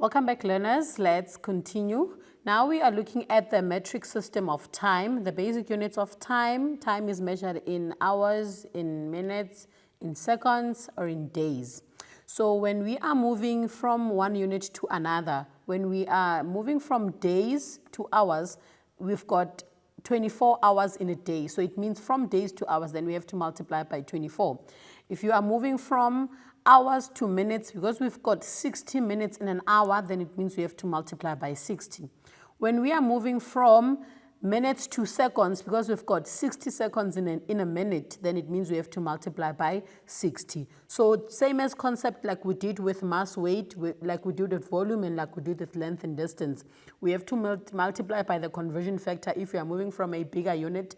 Welcome back, learners. Let's continue. Now we are looking at the metric system of time, the basic units of time. Time is measured in hours, in minutes, in seconds, or in days. So when we are moving from one unit to another, when we are moving from days to hours, we've got 24 hours in a day. So it means from days to hours, then we have to multiply by 24. If you are moving from hours to minutes, because we've got 60 minutes in an hour, then it means we have to multiply by 60. When we are moving from minutes to seconds, because we've got 60 seconds in a minute, then it means we have to multiply by 60. So same as concept like we did with mass, weight, like we did with volume, and like we did with length and distance. We have to multiply by the conversion factor if we are moving from a bigger unit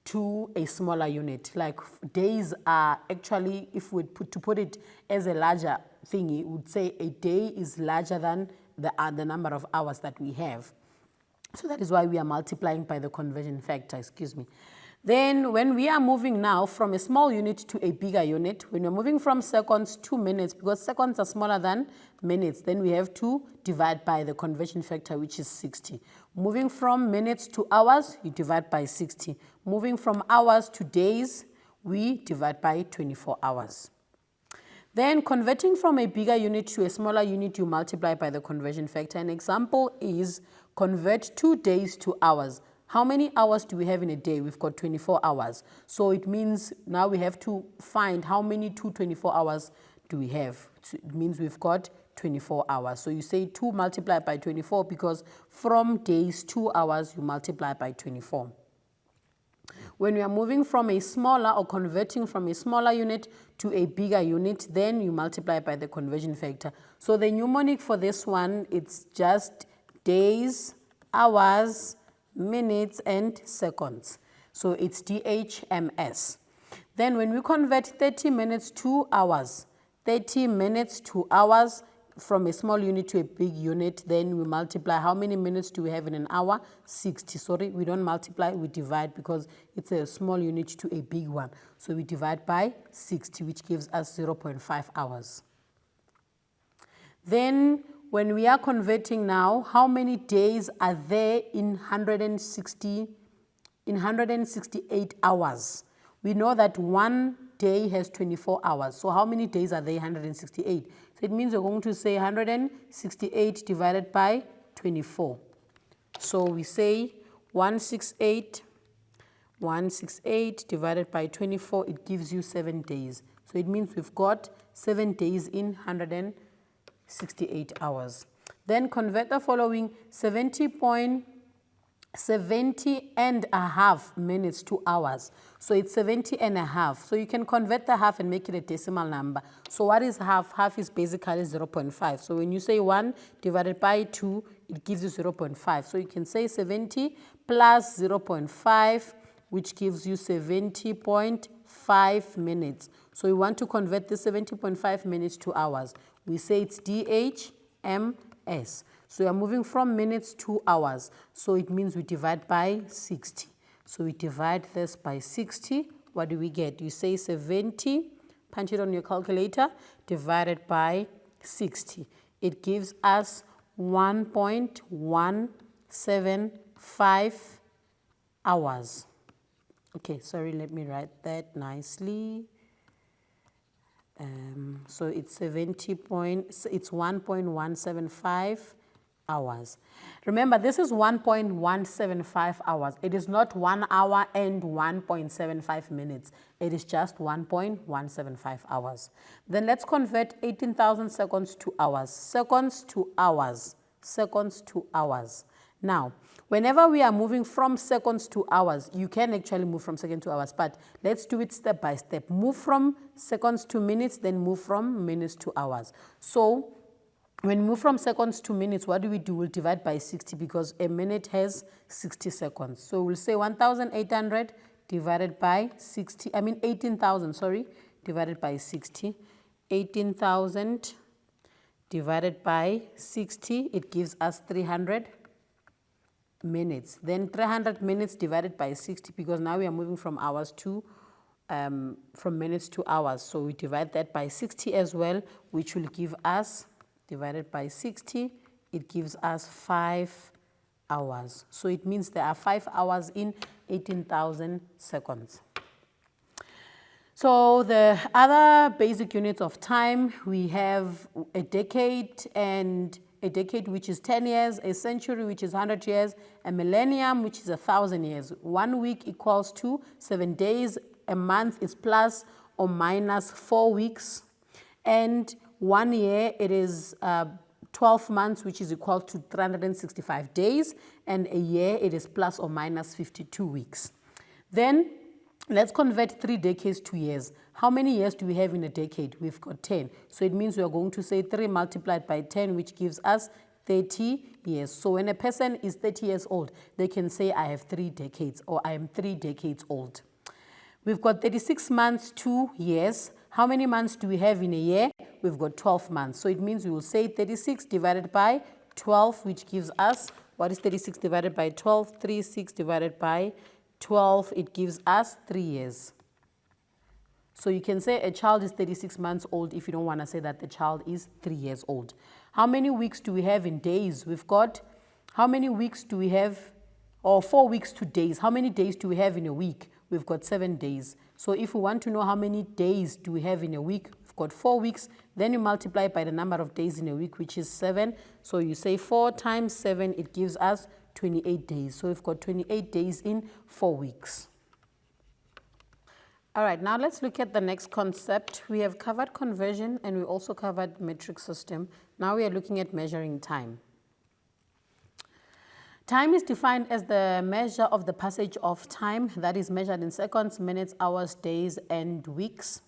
to a smaller unit. Like days are actually, if we put it as a larger thingy, we would say a day is larger than the number of hours that we have. So that is why we are multiplying by the conversion factor, excuse me. Then when we are moving now from a small unit to a bigger unit, when we're moving from seconds to minutes, because seconds are smaller than minutes, then we have to divide by the conversion factor, which is 60. Moving from minutes to hours, you divide by 60. Moving from hours to days, we divide by 24 hours. Then converting from a bigger unit to a smaller unit, you multiply by the conversion factor. An example is convert 2 days to hours. How many hours do we have in a day? We've got 24 hours. So it means now we have to find how many 24 hours do we have. So it means we've got 24 hours. So you say 2 multiplied by 24 because from days to hours, you multiply by 24. When we are moving from a smaller or converting from a smaller unit to a bigger unit, then you multiply by the conversion factor. So the mnemonic for this one, it's just days, hours, minutes, and seconds. So it's DHMS. Then when we convert 30 minutes to hours, 30 minutes to hours, from a small unit to a big unit, then we multiply. How many minutes do we have in an hour? 60. Sorry, we don't multiply, we divide because it's a small unit to a big one. So we divide by 60, which gives us 0.5 hours. Then when we are converting now, how many days are there in 168 hours? We know that one day has 24 hours. So how many days are there? 168. So it means we're going to say 168 divided by 24. So we say 168 divided by 24, it gives you 7 days. So it means we've got 7 days in 168 hours. Then convert the following 70 and a half minutes to hours. So it's 70 and a half. So you can convert the half and make it a decimal number. So what is half? Half is basically 0.5. So when you say 1 divided by 2, it gives you 0.5. So you can say 70 plus 0.5, which gives you 70.5 minutes. So we want to convert the 70.5 minutes to hours. We say it's DHMS. So we are moving from minutes to hours. So it means we divide by 60. So we divide this by 60. What do we get? You say 70, punch it on your calculator, divided by 60. It gives us 1.175 hours. Okay, sorry, let me write that nicely. So it's 1.175 hours. Remember, this is 1.175 hours. It is not 1 hour and 1.75 minutes. It is just 1.175 hours. Then let's convert 18,000 seconds to hours. Seconds to hours. Seconds to hours. Now, whenever we are moving from seconds to hours, you can actually move from seconds to hours, but let's do it step by step. Move from seconds to minutes, then move from minutes to hours. So when we move from seconds to minutes, what do? We'll divide by 60 because a minute has 60 seconds. So we'll say 1,800 divided by 60, 18,000, sorry, divided by 60. 18,000 divided by 60, it gives us 300 minutes. Then 300 minutes divided by 60 because now we are moving from hours to from minutes to hours. So we divide that by 60 as well, which will give us divided by 60, it gives us 5 hours. So it means there are 5 hours in 18,000 seconds. So the other basic units of time, we have a decade, and a decade which is 10 years, a century which is 100 years, a millennium which is 1,000 years. 1 week equals to 7 days, a month is plus or minus 4 weeks, and 1 year, it is 12 months, which is equal to 365 days, and a year, it is plus or minus 52 weeks. Then let's convert 3 decades to years. How many years do we have in a decade? We've got 10. So it means we are going to say 3 multiplied by 10, which gives us 30 years. So when a person is 30 years old, they can say, I have 3 decades, or I am 3 decades old. We've got 36 months, 2 years. How many months do we have in a year? We've got 12 months. So it means we will say 36 divided by 12, which gives us, what is 36 divided by 12? 36 divided by 12, it gives us 3 years. So you can say a child is 36 months old if you don't want to say that the child is 3 years old. How many weeks do we have in days? We've got, how many weeks do we have, or 4 weeks to days. How many days do we have in a week? We've got 7 days. So if we want to know how many days do we have in a week, we've got 4 weeks. Then you multiply by the number of days in a week, which is 7. So you say 4 times 7, it gives us 28 days. So we've got 28 days in 4 weeks. All right, now let's look at the next concept. We have covered conversion and we also covered metric system. Now we are looking at measuring time. Time is defined as the measure of the passage of time that is measured in seconds, minutes, hours, days, and weeks.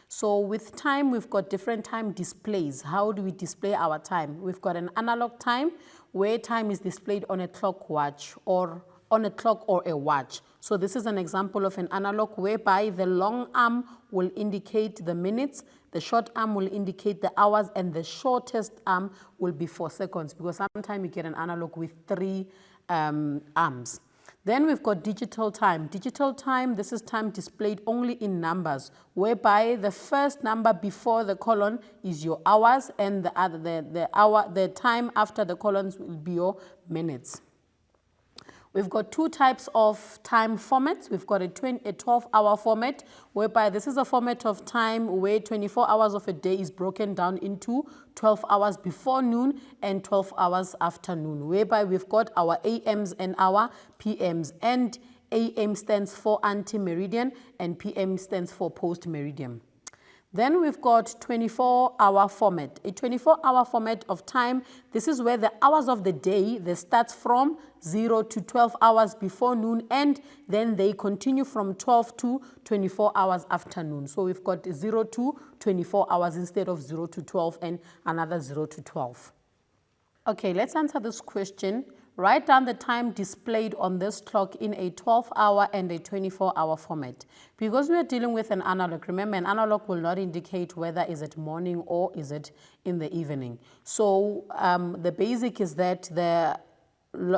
So with time, we've got different time displays. How do we display our time? We've got an analog time where time is displayed on a clock watch or on a clock or a watch. So this is an example of an analog whereby the long arm will indicate the minutes, the short arm will indicate the hours, and the shortest arm will be 4 seconds, because sometimes you get an analog with 3 arms. Then we've got digital time. Digital time, this is time displayed only in numbers, whereby the first number before the colon is your hours, and the time after the colons will be your minutes. We've got 2 types of time formats. We've got a 12-hour format, whereby this is a format of time where 24 hours of a day is broken down into 12 hours before noon and 12 hours after noon, whereby we've got our AMs and our PMs. And AM stands for ante-meridian and PM stands for post-meridian. Then we've got 24-hour format. A 24-hour format of time, this is where the hours of the day, they start from 0 to 12 hours before noon, and then they continue from 12 to 24 hours after noon. So we've got 0 to 24 hours instead of 0 to 12 and another 0 to 12. Okay, let's answer this question. Write down the time displayed on this clock in a 12-hour and a 24-hour format. Because we are dealing with an analog, remember an analog will not indicate whether is it morning or is it in the evening. So the basic is that the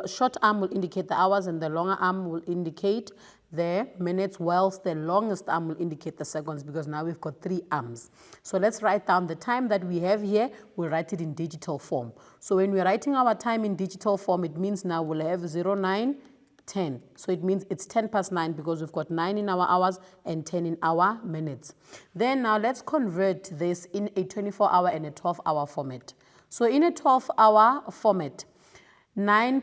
short arm will indicate the hours and the longer arm will indicate the minutes, whilst the longest arm will indicate the seconds, because now we've got 3 arms. So let's write down the time that we have here. We'll write it in digital form. So when we're writing our time in digital form, it means now we'll have 0, 9, 10. So it means it's 10 past 9 because we've got 9 in our hours and 10 in our minutes. Then now let's convert this in a 24-hour and a 12-hour format. So in a 12-hour format, 10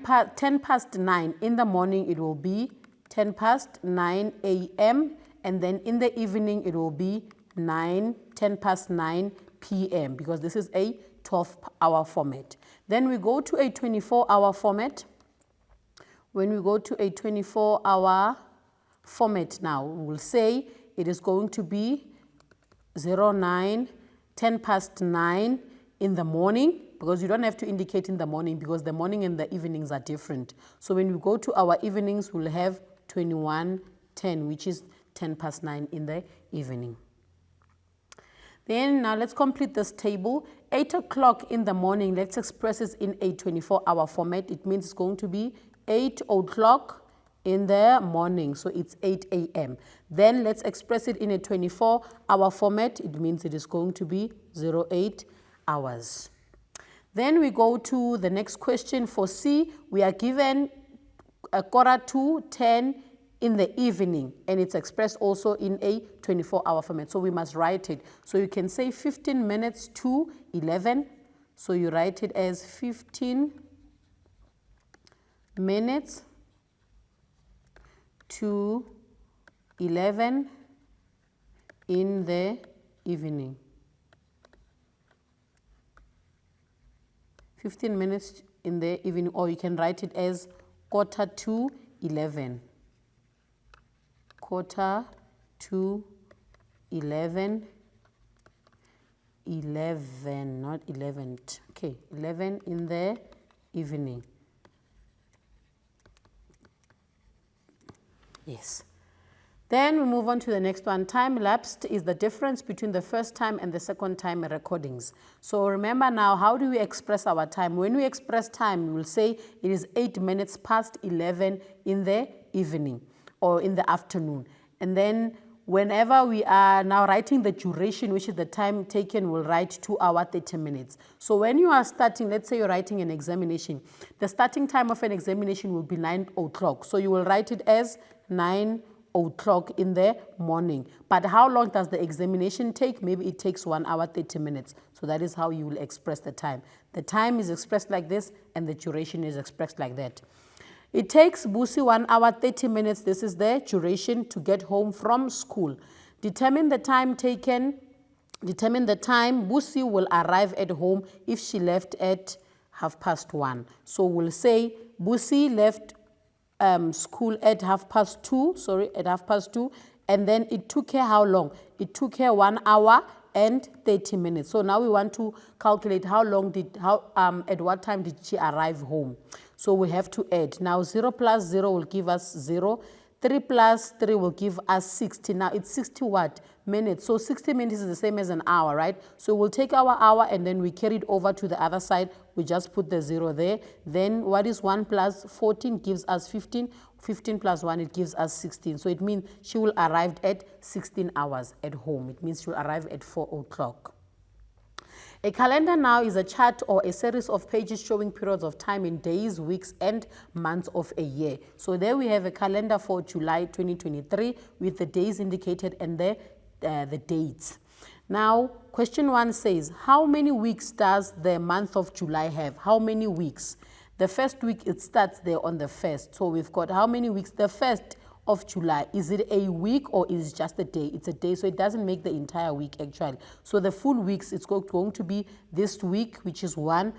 past 9 in the morning, it will be 10 past 9 a.m. and then in the evening it will be 10 past 9 p.m. because this is a 12-hour format. Then we go to a 24-hour format. When we go to a 24-hour format now, we'll say it is going to be 10 past 9 in the morning, because you don't have to indicate in the morning because the morning and the evenings are different. So when we go to our evenings, we'll have 21:10, which is 10 past 9 in the evening. Then now let's complete this table. 8 o'clock in the morning, let's express this in a 24-hour format. It means it's going to be 8 o'clock in the morning, so it's 8 a.m. Then let's express it in a 24-hour format. It means it is going to be 08 hours. Then we go to the next question for C. We are given 10:45 in the evening, and it's expressed also in a 24-hour format. So we must write it. So you can say 15 minutes to 11. So you write it as 15 minutes to 11 in the evening. 15 minutes in the evening, or you can write it as 11:45. 11:45, 11, not 11. Okay, 11 in the evening. Yes. Then we move on to the next one. Time elapsed is the difference between the first time and the second time recordings. So remember now, how do we express our time? When we express time, we will say it is 8 minutes past 11 in the evening or in the afternoon. And then whenever we are now writing the duration, which is the time taken, we'll write 2 hours, 30 minutes. So when you are starting, let's say you're writing an examination, the starting time of an examination will be 9 o'clock. So you will write it as 9 o'clock in the morning. But how long does the examination take? Maybe it takes 1 hour, 30 minutes. So that is how you will express the time. The time is expressed like this, and the duration is expressed like that. It takes Busi 1 hour, 30 minutes. This is the duration to get home from school. Determine the time taken. Determine the time Busi will arrive at home if she left at 1:30. So we'll say Busi left school at 2:30, at 2:30, and then it took her how long? It took her 1 hour and 30 minutes. So now we want to calculate at what time did she arrive home. So we have to add. Now 0 plus 0 will give us 0. 3 plus 3 will give us 60. Now it's 60 what? Minutes. So 60 minutes is the same as an hour, right? So we'll take our hour and then we carry it over to the other side. We just put the 0 there. Then what is 1 plus 14 gives us 15. 15 plus 1, it gives us 16. So it means she will arrive at 16 hours at home. It means she will arrive at 4 o'clock. A calendar now is a chart or a series of pages showing periods of time in days, weeks, and months of a year. So there we have a calendar for July 2023 with the days indicated and the dates. Now, question 1 says, how many weeks does the month of July have? How many weeks? The first week, it starts there on the 1st. So we've got how many weeks? The 1st of July. Is it a week or is it just a day? It's a day, so it doesn't make the entire week actually. So the full weeks, it's going to be this week, which is 1,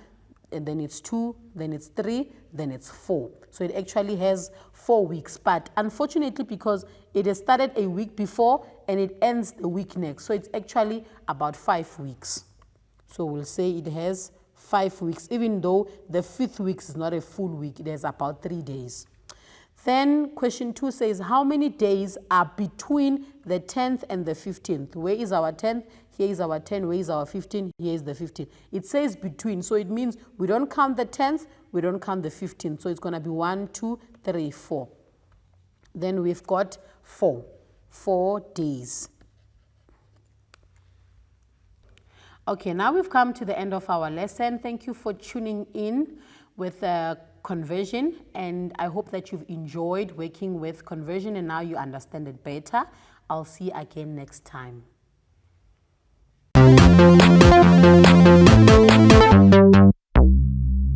and then it's 2, then it's 3, then it's 4. So it actually has 4 weeks. But unfortunately, because it has started a week before and it ends the week next, so it's actually about 5 weeks. So we'll say it has 5 weeks, even though the 5th week is not a full week. It has about 3 days. Then question 2 says, how many days are between the 10th and the 15th? Where is our 10th? Here is our 10. Where is our 15? Here is the 15. It says between, so it means we don't count the 10th, we don't count the 15th. So it's going to be 1, 2, 3, 4. Then we've got 4 days. Okay, now we've come to the end of our lesson. Thank you for tuning in with conversion, and I hope that you've enjoyed working with conversion and now you understand it better. I'll see you again next time.